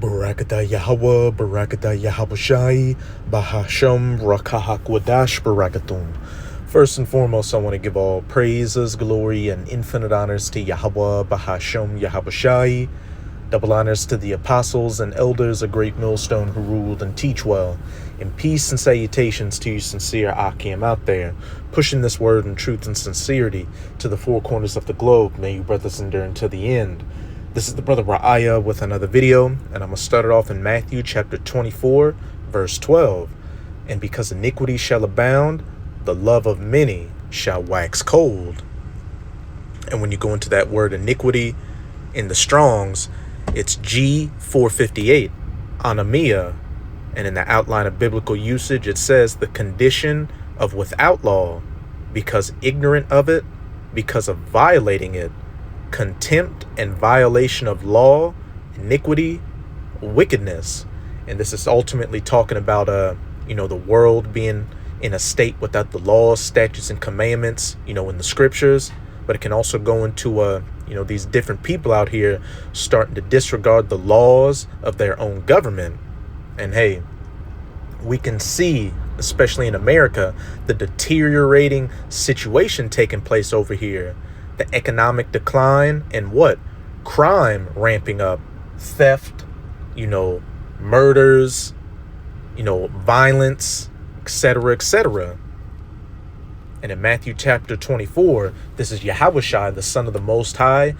Barakatah Yahweh, Barakatah Yahabushai, Bahasham Rakahakwadash Barakatum. First and foremost, I want to give all praises, glory, and infinite honors to Yahweh, Bahasham Yahabushai. Double honors to the apostles and elders, a great millstone who ruled and teach well. And peace and salutations to you sincere Akim out there, pushing this word in truth and sincerity to the four corners of the globe. May you brothers endure until the end. This is the brother Ra'aya with another video, and I'm going to start it off in Matthew chapter 24, verse 12. And because iniquity shall abound, the love of many shall wax cold. And when you go into that word iniquity in the Strongs, it's G458, anamia. And in the outline of biblical usage, it says the condition of without law, because ignorant of it, because of violating it, contempt and violation of law, iniquity, wickedness. And this is ultimately talking about the world being in a state without the laws, statutes, and commandments, in the scriptures. But it can also go into these different people out here starting to disregard the laws of their own government. And hey, we can see, especially in America, the deteriorating situation taking place over here. The economic decline and crime ramping up, theft, murders, violence, etc., etc. And in Matthew chapter 24, this is Yahawashi, the Son of the Most High,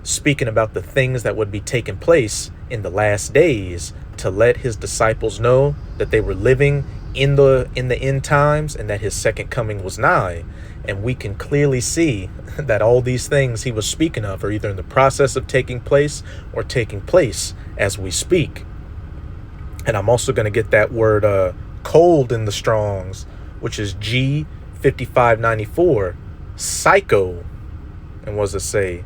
speaking about the things that would be taking place in the last days to let his disciples know that they were living in the end times and that his second coming was nigh. And we can clearly see that all these things he was speaking of are either in the process of taking place or taking place as we speak. And I'm also going to get that word cold in the Strongs, which is G5594, psycho. And what does it say?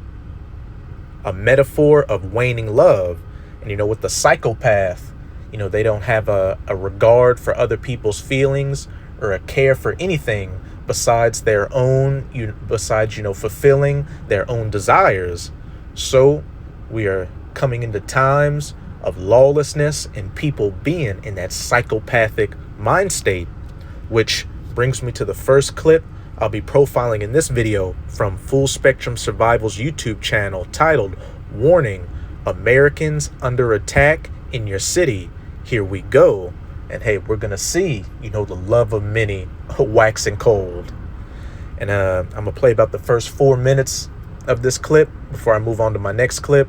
A metaphor of waning love. And with the psychopath, they don't have a regard for other people's feelings or a care for anything besides their own, fulfilling their own desires. So we are coming into times of lawlessness and people being in that psychopathic mind state, which brings me to the first clip I'll be profiling in this video from Full Spectrum Survival's YouTube channel titled Warning, Americans Under Attack in Your City. Here we go. And hey, we're going to see, the love of many waxing cold. And I'm going to play about the first 4 minutes of this clip before I move on to my next clip.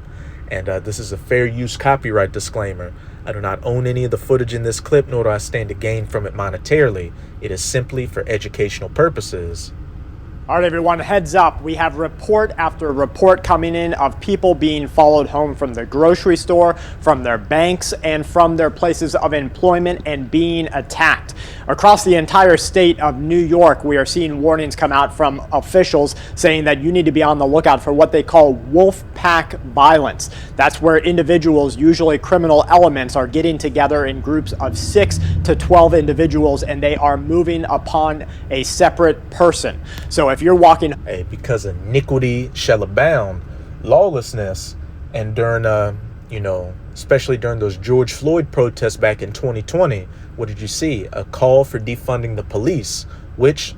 And this is a fair use copyright disclaimer. I do not own any of the footage in this clip, nor do I stand to gain from it monetarily. It is simply for educational purposes. All right, everyone, heads up. We have report after report coming in of people being followed home from the grocery store, from their banks, and from their places of employment and being attacked. Across the entire state of New York, we are seeing warnings come out from officials saying that you need to be on the lookout for what they call wolf pack violence. That's where individuals, usually criminal elements, are getting together in groups of 6 to 12 individuals, and they are moving upon a separate person. So if you're walking, hey, because iniquity shall abound, lawlessness, and during especially during those George Floyd protests back in 2020, what did you see? A call for defunding the police, which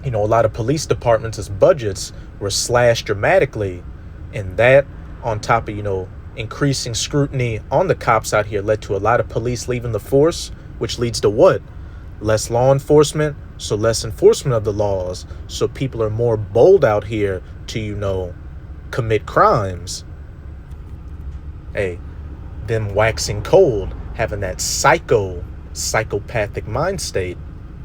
a lot of police departments' budgets were slashed dramatically, and that on top of increasing scrutiny on the cops out here led to a lot of police leaving the force, which leads to what? Less law enforcement, so less enforcement of the laws. So people are more bold out here to, commit crimes. Hey, them waxing cold, having that psychopathic mind state.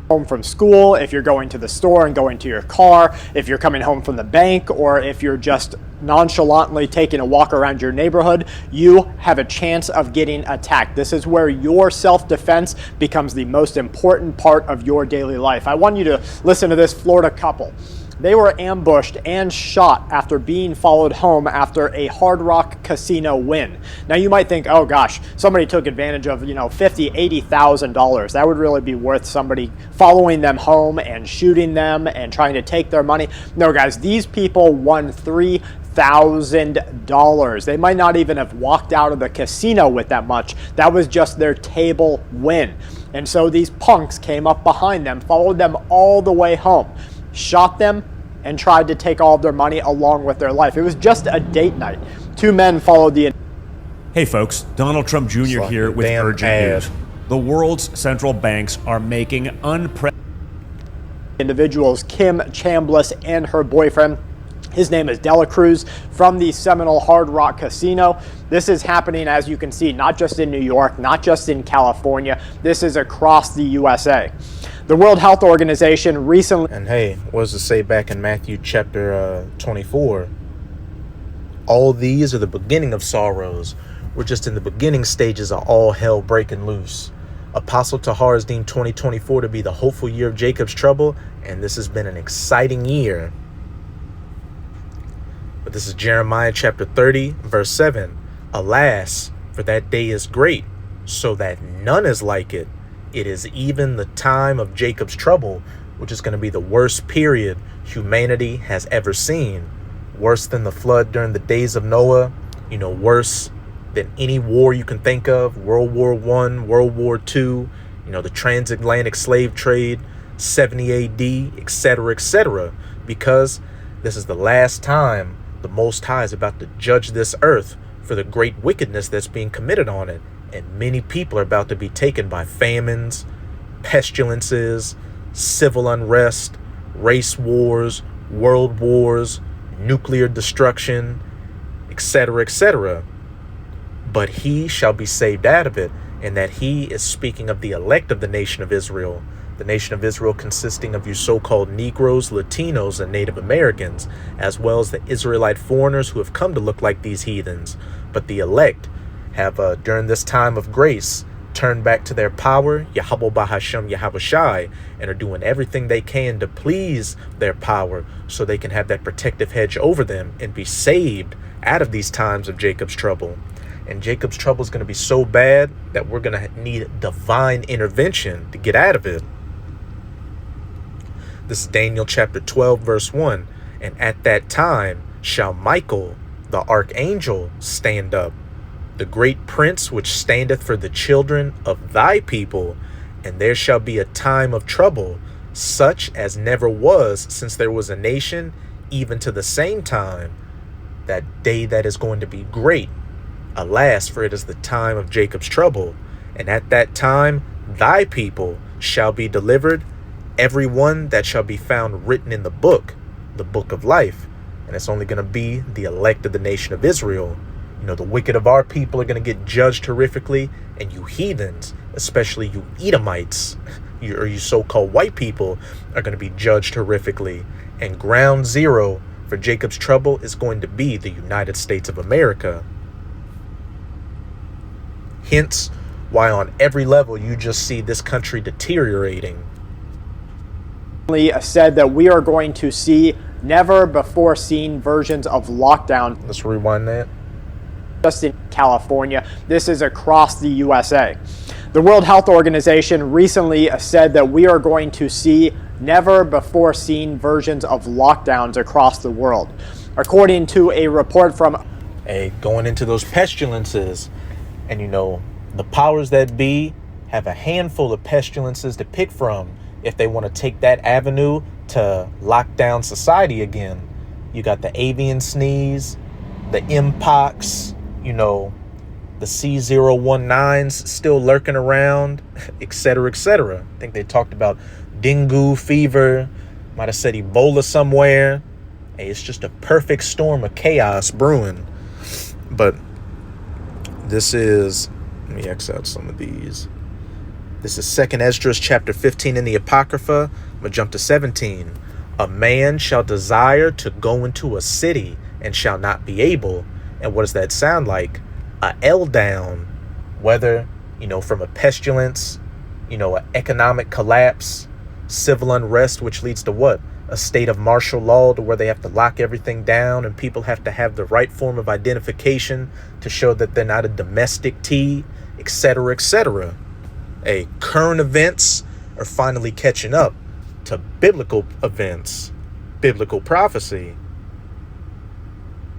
Home from school, if you're going to the store and going to your car, if you're coming home from the bank, or if you're just nonchalantly taking a walk around your neighborhood, you have a chance of getting attacked. This is where your self-defense becomes the most important part of your daily life. I want you to listen to this Florida couple. They were ambushed and shot after being followed home after a Hard Rock Casino win. Now you might think, oh gosh, somebody took advantage of, $50,000, $80,000. That would really be worth somebody following them home and shooting them and trying to take their money. No guys, these people won $3 $100,000. They might not even have walked out of the casino with that much. That was just their table win. And so these punks came up behind them, followed them all the way home, shot them, and tried to take all of their money along with their life. It was just a date night. Two men followed the... Hey folks, Donald Trump Jr. here with urgent news. The world's central banks are making unprecedented individuals, Kim Chambliss and her boyfriend. His name is Dela Cruz, from the Seminole Hard Rock Casino. This is happening, as you can see, not just in New York, not just in California. This is across the USA. The World Health Organization recently... And hey, what does it say back in Matthew chapter 24? All these are the beginning of sorrows. We're just in the beginning stages of all hell breaking loose. Apostle Tahar has deemed 2024 to be the hopeful year of Jacob's trouble, and this has been an exciting year. But this is Jeremiah chapter 30, verse 7. Alas, for that day is great, so that none is like it. It is even the time of Jacob's trouble, which is going to be the worst period humanity has ever seen. Worse than the flood during the days of Noah, worse than any war you can think of. World War I, World War II, the transatlantic slave trade, 70 AD, etc., because this is the last time the Most High is about to judge this earth for the great wickedness that's being committed on it. And many people are about to be taken by famines, pestilences, civil unrest, race wars, world wars, nuclear destruction, etc. But he shall be saved out of it, and that he is speaking of the elect of the nation of Israel. The nation of Israel consisting of you so-called Negroes, Latinos, and Native Americans, as well as the Israelite foreigners who have come to look like these heathens. But the elect have, during this time of grace, turned back to their power, Yahweh Bahashem Yahabushai, and are doing everything they can to please their power so they can have that protective hedge over them and be saved out of these times of Jacob's trouble. And Jacob's trouble is going to be so bad that we're going to need divine intervention to get out of it. This is Daniel chapter 12, verse 1. And at that time shall Michael, the archangel, stand up, the great prince which standeth for the children of thy people. And there shall be a time of trouble, such as never was since there was a nation, even to the same time, that day that is going to be great. Alas, for it is the time of Jacob's trouble. And at that time thy people shall be delivered, every one that shall be found written in the book of life. And it's only going to be the elect of the nation of Israel. The wicked of our people are going to get judged horrifically, and you heathens, especially you Edomites, you so-called white people, are going to be judged horrifically. And ground zero for Jacob's trouble is going to be the United States of America. Hence why on every level you just see this country deteriorating. Said that we are going to see never before seen versions of lockdown. Let's rewind that. Just in California, this is across the USA. The World Health Organization recently said that we are going to see never before seen versions of lockdowns across the world. According to a report from going into those pestilences, and the powers that be have a handful of pestilences to pick from if they want to take that avenue to lock down society again. You got the avian sneeze, the mpox, the C019s still lurking around, etc. I think they talked about dengue fever, might have said Ebola somewhere. Hey, it's just a perfect storm of chaos brewing. But this is, let me X out some of these. This is 2nd Esdras chapter 15 in the Apocrypha. I'm going to jump to 17. A man shall desire to go into a city and shall not be able. And what does that sound like? A L down. Whether, from a pestilence, an economic collapse, civil unrest, which leads to what? A state of martial law, to where they have to lock everything down and people have to have the right form of identification to show that they're not a domestic T, etc. Current events are finally catching up to biblical events, biblical prophecy.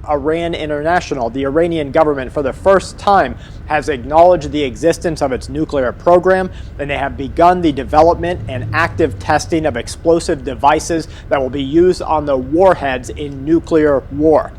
Iran International, the Iranian government, for the first time, has acknowledged the existence of its nuclear program, and they have begun the development and active testing of explosive devices that will be used on the warheads in nuclear war.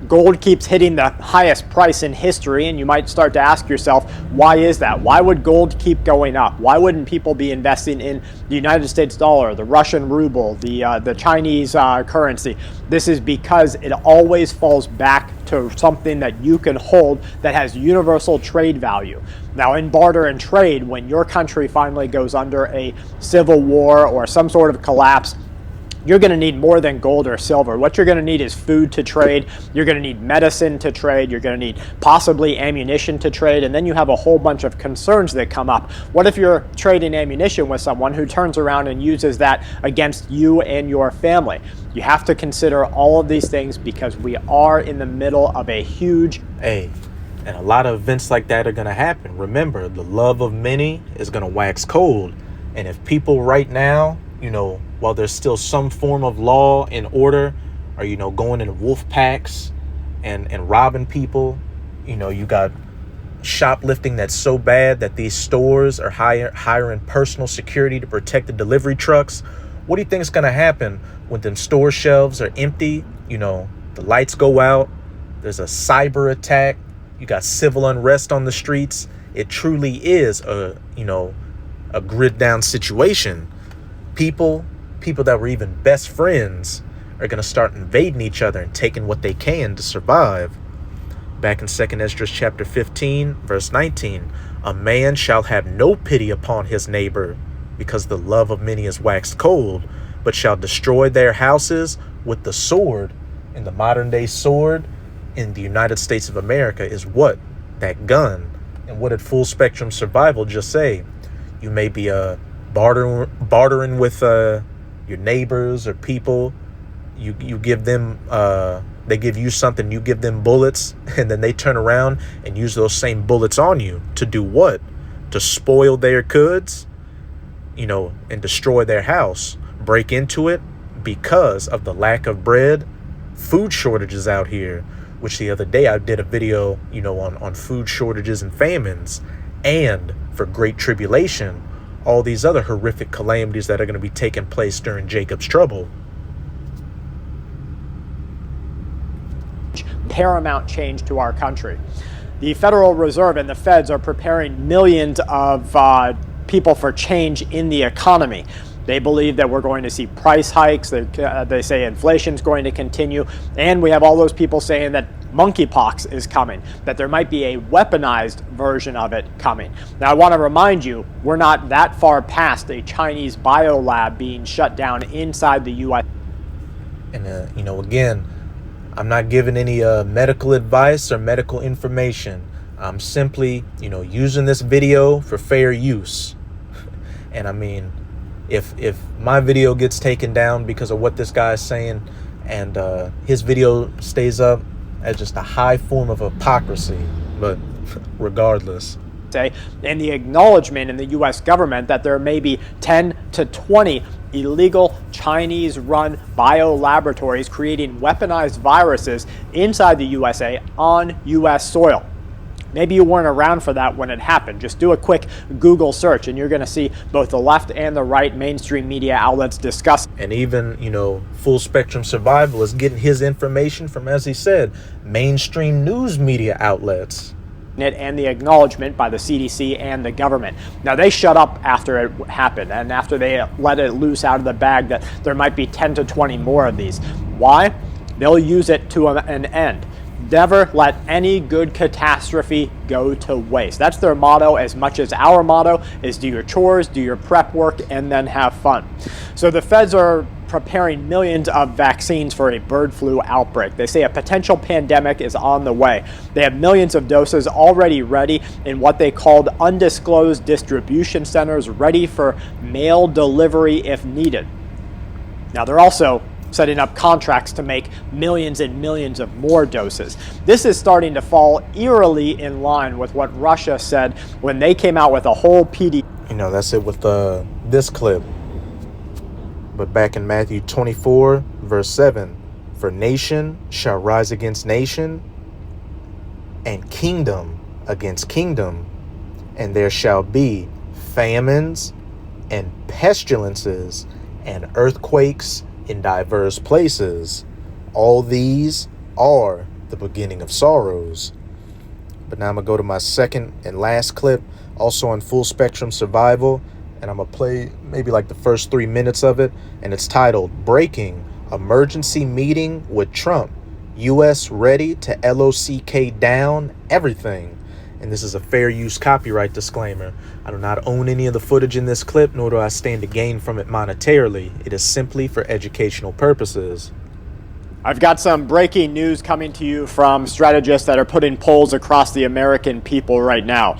Gold keeps hitting the highest price in history, and you might start to ask yourself, why is that? Why would gold keep going up? Why wouldn't people be investing in the United States dollar, the Russian ruble, the Chinese currency? This is because it always falls back to something that you can hold that has universal trade value. Now, in barter and trade, when your country finally goes under a civil war or some sort of collapse, you're going to need more than gold or silver. What you're going to need is food to trade. You're going to need medicine to trade. You're going to need possibly ammunition to trade. And then you have a whole bunch of concerns that come up. What if you're trading ammunition with someone who turns around and uses that against you and your family? You have to consider all of these things because we are in the middle of a huge... And a lot of events like that are going to happen. Remember, the love of many is going to wax cold. And if people right now, while there's still some form of law and order, are, going in wolf packs and robbing people, you got shoplifting that's so bad that these stores are hiring personal security to protect the delivery trucks. What do you think is going to happen when them store shelves are empty? The lights go out. There's a cyber attack. You got civil unrest on the streets. It truly is a grid down situation. People that were even best friends are going to start invading each other and taking what they can to survive. Back in 2 Esdras chapter 15, verse 19, a man shall have no pity upon his neighbor, because the love of many is waxed cold, but shall destroy their houses with the sword. And the modern day sword in the United States of America is what? That gun. And what did Full Spectrum Survival just say? You may be bartering with your neighbors or people. You give them they give you something, you give them bullets, and then they turn around and use those same bullets on you to do what? To spoil their goods, and destroy their house, break into it because of the lack of bread, food shortages out here, which the other day I did a video, on food shortages and famines, and for Great Tribulation, all these other horrific calamities that are going to be taking place during Jacob's trouble. Paramount change to our country. The Federal Reserve and the Feds are preparing millions of people for change in the economy. They believe that we're going to see price hikes. They say inflation's going to continue. And we have all those people saying that monkeypox is coming, that there might be a weaponized version of it coming. Now, I want to remind you, we're not that far past a Chinese biolab being shut down inside the U.S. And, again, I'm not giving any medical advice or medical information. I'm simply, using this video for fair use. And I mean, if my video gets taken down because of what this guy is saying, and his video stays up as just a high form of hypocrisy, but regardless. And the acknowledgement in the U.S. government that there may be 10 to 20 illegal Chinese-run biolaboratories creating weaponized viruses inside the USA on U.S. soil. Maybe you weren't around for that when it happened. Just do a quick Google search and you're going to see both the left and the right mainstream media outlets discuss. And even, Full Spectrum Survival is getting his information from, as he said, mainstream news media outlets. And the acknowledgement by the CDC and the government. Now, they shut up after it happened and after they let it loose out of the bag that there might be 10 to 20 more of these. Why? They'll use it to an end. Never let any good catastrophe go to waste. That's their motto, as much as our motto is do your chores, do your prep work, and then have fun. So the feds are preparing millions of vaccines for a bird flu outbreak. They say a potential pandemic is on the way. They have millions of doses already ready in what they called undisclosed distribution centers, ready for mail delivery if needed. Now, they're also setting up contracts to make millions and millions of more doses. This is starting to fall eerily in line with what Russia said when they came out with a whole PD. That's it with this clip. But back in Matthew 24, verse 7, For nation shall rise against nation, and kingdom against kingdom, and there shall be famines and pestilences and earthquakes in diverse places. All these are the beginning of sorrows. But now I'm going to go to my second and last clip, also on Full Spectrum Survival, and I'm going to play maybe like the first 3 minutes of it, and it's titled Breaking Emergency Meeting with Trump. U.S. ready to LOCK down everything. And this is a fair use copyright disclaimer. I do not own any of the footage in this clip, nor do I stand to gain from it monetarily. It is simply for educational purposes. I've got some breaking news coming to you from strategists that are putting polls across the American people right now.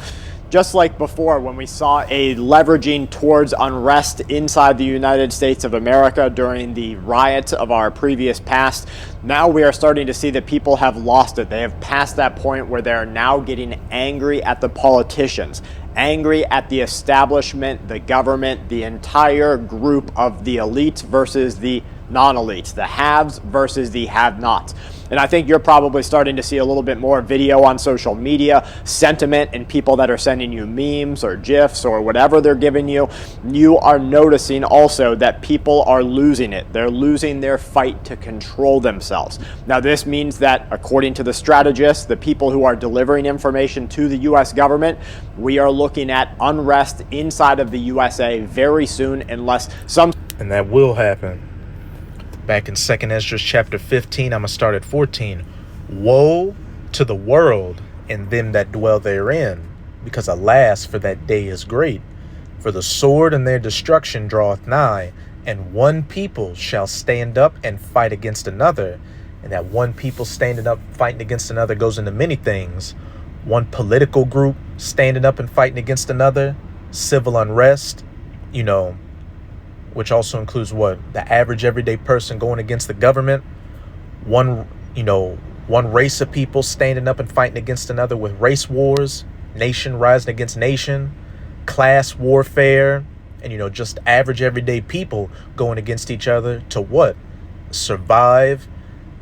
Just like before, when we saw a leveraging towards unrest inside the United States of America during the riots of our previous past, now we are starting to see that people have lost it. They have passed that point where they're now getting angry at the politicians, angry at the establishment, the government, the entire group of the elites versus the non-elites, the haves versus the have-nots. And I think you're probably starting to see a little bit more video on social media, sentiment, and people that are sending you memes or GIFs or whatever they're giving you. You are noticing also that people are losing it. They're losing their fight to control themselves. Now, this means that, according to the strategists, the people who are delivering information to the U.S. government, we are looking at unrest inside of the USA very soon, unless some... And that will happen. Back in 2nd Esdras chapter 15, I'm going to start at 14. Woe to the world and them that dwell therein, because alas, for that day is great. For the sword and their destruction draweth nigh, and one people shall stand up and fight against another. And that one people standing up fighting against another goes into many things. One political group standing up and fighting against another, civil unrest, which also includes what? The average everyday person going against the government. One race of people standing up and fighting against another with race wars, nation rising against nation, class warfare, and, just average everyday people going against each other to what? Survive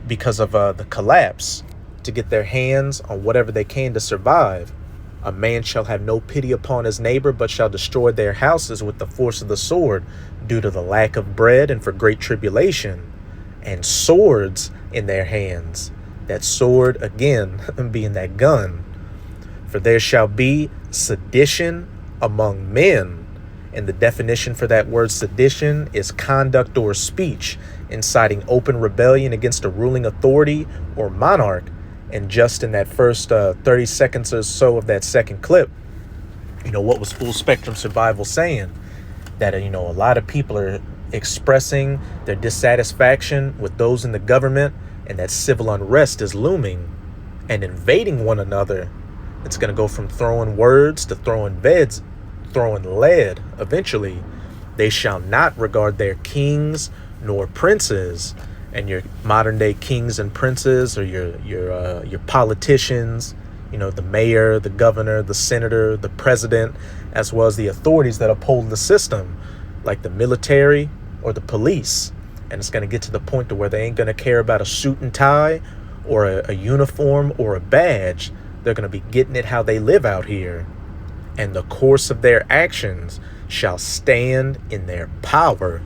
because of the collapse, to get their hands on whatever they can to survive. A man shall have no pity upon his neighbor, but shall destroy their houses with the force of the sword, due to the lack of bread and for great tribulation, and swords in their hands. That sword, again, being that gun. For there shall be sedition among men. And the definition for that word sedition is conduct or speech inciting open rebellion against a ruling authority or monarch. And just in that first 30 seconds or so of that second clip, what was Full Spectrum Survival saying? That, a lot of people are expressing their dissatisfaction with those in the government, and that civil unrest is looming and invading one another. It's going to go from throwing words to throwing beds, throwing lead eventually. They shall not regard their kings nor princes. And your modern day kings and princes, or your politicians, the mayor, the governor, the senator, the president, as well as the authorities that uphold the system, like the military or the police. And it's going to get to the point to where they ain't going to care about a suit and tie or a uniform or a badge. They're going to be getting it how they live out here. And the course of their actions shall stand in their power.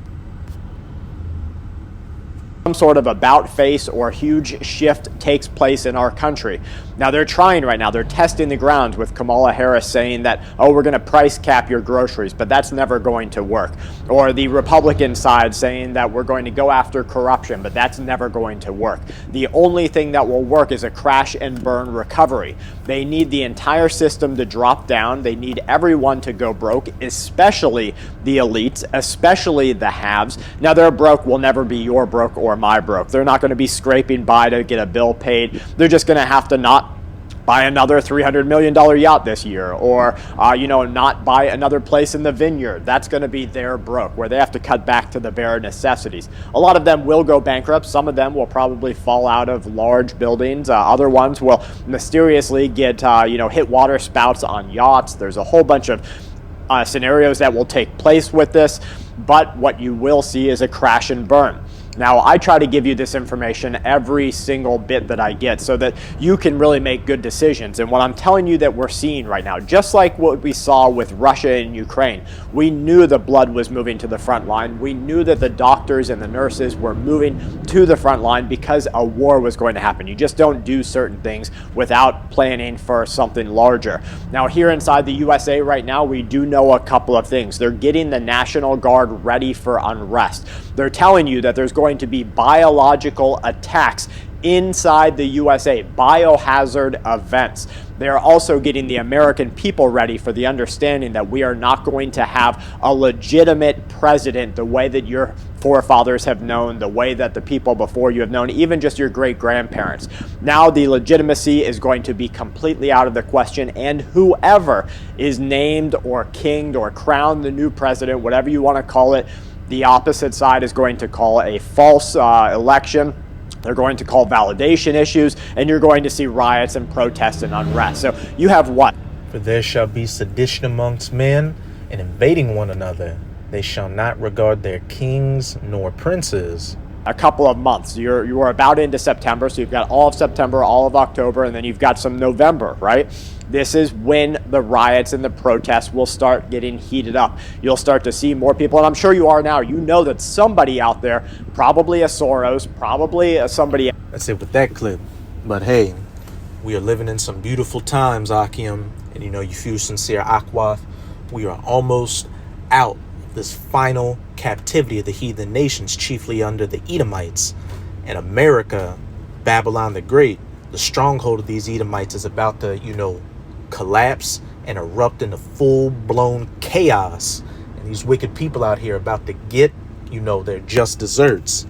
Some sort of about face or huge shift takes place in our country. Now they're trying right now, they're testing the grounds with Kamala Harris saying that, we're going to price cap your groceries, but that's never going to work. Or the Republican side saying that we're going to go after corruption, but that's never going to work. The only thing that will work is a crash and burn recovery. They need the entire system to drop down. They need everyone to go broke, especially the elites, especially the haves. Now their broke will never be your broke or my broke. They're not going to be scraping by to get a bill paid. They're just going to have to not buy another $300 million yacht this year, or not buy another place in the vineyard. That's going to be their broke, where they have to cut back to the bare necessities. A lot of them will go bankrupt. Some of them will probably fall out of large buildings. Other ones will mysteriously get hit water spouts on yachts. There's a whole bunch of scenarios that will take place with this, but what you will see is a crash and burn. Now, I try to give you this information every single bit that I get so that you can really make good decisions. And what I'm telling you that we're seeing right now, just like what we saw with Russia and Ukraine, we knew the blood was moving to the front line. We knew that the doctors and the nurses were moving to the front line because a war was going to happen. You just don't do certain things without planning for something larger. Now, here inside the USA right now, we do know a couple of things. They're getting the National Guard ready for unrest. They're telling you that there's going to be biological attacks inside the USA, biohazard events. They are also getting the American people ready for the understanding that we are not going to have a legitimate president the way that your forefathers have known, the way that the people before you have known, even just your great-grandparents. Now the legitimacy is going to be completely out of the question, and whoever is named or kinged or crowned the new president, whatever you want to call it, the opposite side is going to call a false election. They're going to call validation issues, and you're going to see riots and protests and unrest. So you have what? For there shall be sedition amongst men, and invading one another. They shall not regard their kings nor princes. A couple of months. You are about into September, so you've got all of September, all of October, and then you've got some November, right? This is when the riots and the protests will start getting heated up. You'll start to see more people, and I'm sure you are now. You know that somebody out there, probably a Soros, probably somebody. That's it with that clip. But hey, we are living in some beautiful times, Akim. And you fuse sincere Akwath. We are almost out of this final captivity of the heathen nations, chiefly under the Edomites. And America, Babylon the Great, the stronghold of these Edomites is about to, collapse and erupt into full-blown chaos. And these wicked people out here are about to get, their just desserts.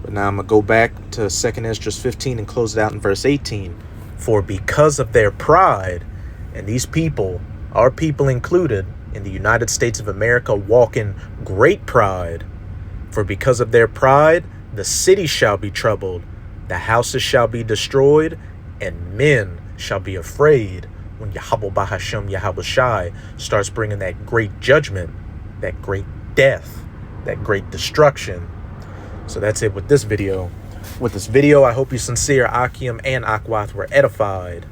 But now I'm going to go back to 2nd Esdras 15 and close it out in verse 18. For because of their pride, and these people, our people included, in the United States of America, walk in great pride. For because of their pride, the city shall be troubled, the houses shall be destroyed, and men shall be afraid when Yahweh Bahashem Yahweh Shai starts bringing that great judgment, that great death, that great destruction. So that's it with this video. With this video, I hope you sincere Akim and Akwath were edified.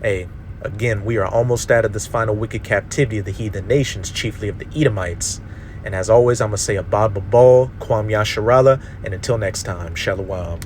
Hey, again, we are almost out of this final wicked captivity of the heathen nations, chiefly of the Edomites. And as always, I'm going to say Abad Babal, Kwam Yasharala, and until next time, Shalom.